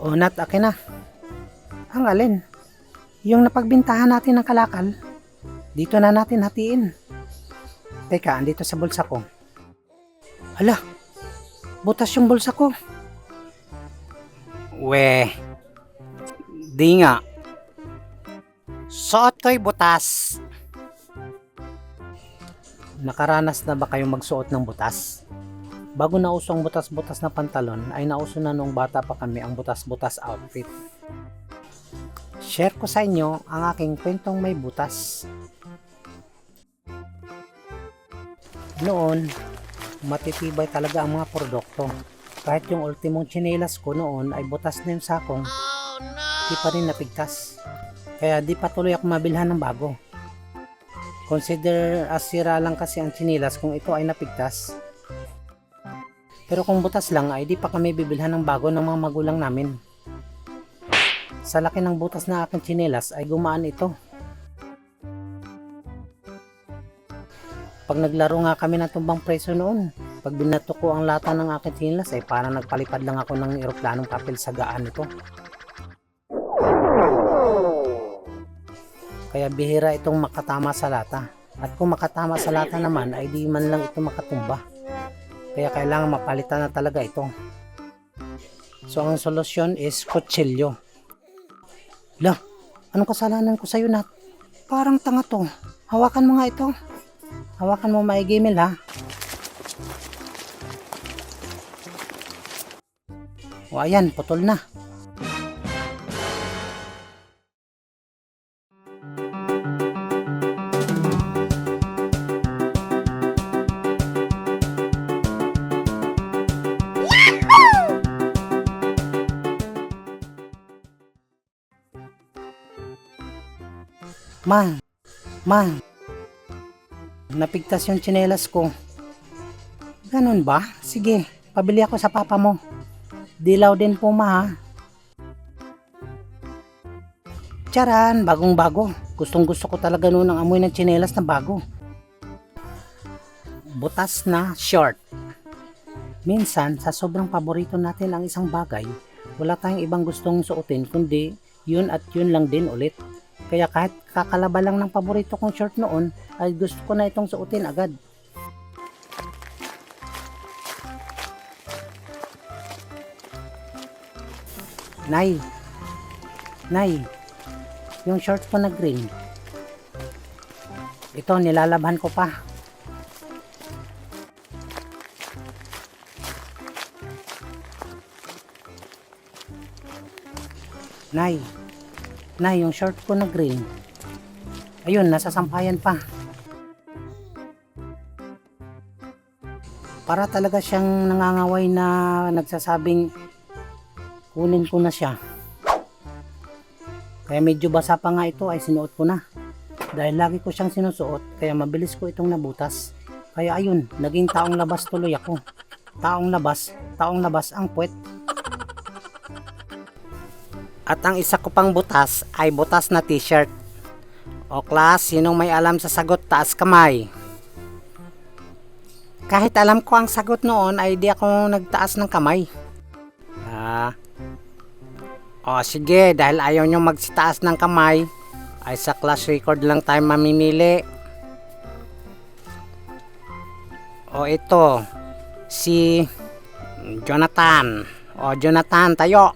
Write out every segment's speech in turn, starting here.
O Nat, akin na. Ang alin? Yung napagbintahan natin ng kalakal, dito na natin hatiin. Teka, andito sa bulsa ko. Hala, butas yung bulsa ko. Weh, di nga. Suot ko'y butas. Nakaranas na ba kayong magsuot ng butas? Bago nauso ang butas-butas na pantalon, ay nauso na nung bata pa kami ang butas-butas outfit. Share ko sa inyo ang aking kwentong may butas. Noon, matitibay talaga ang mga produkto. Kahit yung ultimong tsinelas ko noon ay butas na yung sakong, di pa rin napigtas. Kaya di pa tuloy ako mabilhan ng bago. Consider as sira lang kasi ang tsinelas kung ito ay napigtas. Pero kung butas lang ay di pa kami bibilhan ng bago ng mga magulang namin. Sa laki ng butas na aking tsinelas ay gumaan ito. Pag naglaro nga kami ng tumbang preso noon, pag binato ko ang lata ng aking tsinelas ay parang nagpalipad lang ako ng eroplanong kapil sa gaan nito. Kaya bihira itong makatama sa lata. At kung makatama sa lata naman ay di man lang ito makatumba. Kaya kailangan mapalitan na talaga ito. So ang solusyon is kutsilyo. Lah, anong kasalanan ko sa'yo, Nat? Parang tanga to. Hawakan mo nga ito. Hawakan mo maigi, Mel, ha? O ayan, putol na. Ma, napigtas yung tsinelas ko. Ganun ba? Sige, pabili ako sa papa mo. Dilaw din po, ma, ha? Tiyaran, bagong bago. Gustong gusto ko talaga noon ang amoy ng tsinelas na bago. Butas na short. Minsan, sa sobrang paborito natin ang isang bagay, wala tayong ibang gustong suotin kundi yun at yun lang din ulit. Kaya kahit kakalaba lang ng paborito kong short noon, ay gusto ko na itong suotin agad. Nay, yung short ko na green. Ito, nilalabhan ko pa. Nay, yung short ko na green. Ayun, nasa sampayan pa. Para talaga siyang nangangaway na nagsasabing kunin ko na siya. Kaya medyo basa pa nga ito ay sinuot ko na. Dahil lagi ko siyang sinusuot, kaya mabilis ko itong nabutas. Kaya ayun, naging taong labas tuloy ako. Taong labas ang puwet. At ang isa ko pang butas ay butas na t-shirt. O class, sinong may alam sa sagot, taas kamay. Kahit alam ko ang sagot noon ay di ako nagtaas ng kamay. O sige, dahil ayaw nyo magsitaas ng kamay, ay sa class record lang tayo mamimili. O ito, si Jonathan. O Jonathan, tayo.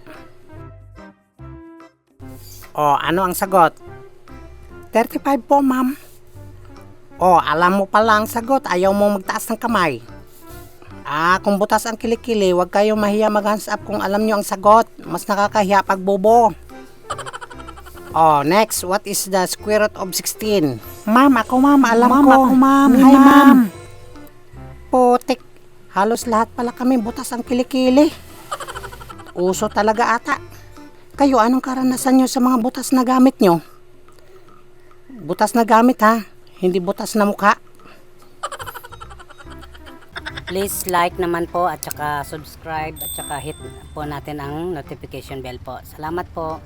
O, ano ang sagot? 35 po, ma'am. O, alam mo pala ang sagot. Ayaw mo magtaas ng kamay. Kung butas ang kilikili, huwag kayong mahiya mag-hands up kung alam nyo ang sagot. Mas nakakahiya pag bobo. O, next. What is the square root of 16? Ma'am, ako ma'am. Alam ko. Ako ma'am. Hi, ma'am. Putik. Halos lahat pala kami butas ang kilikili. Uso talaga ata. Kayo, anong karanasan nyo sa mga butas na gamit nyo? Butas na gamit, ha? Hindi butas na mukha. Please like naman po at saka subscribe at saka hit po natin ang notification bell po. Salamat po.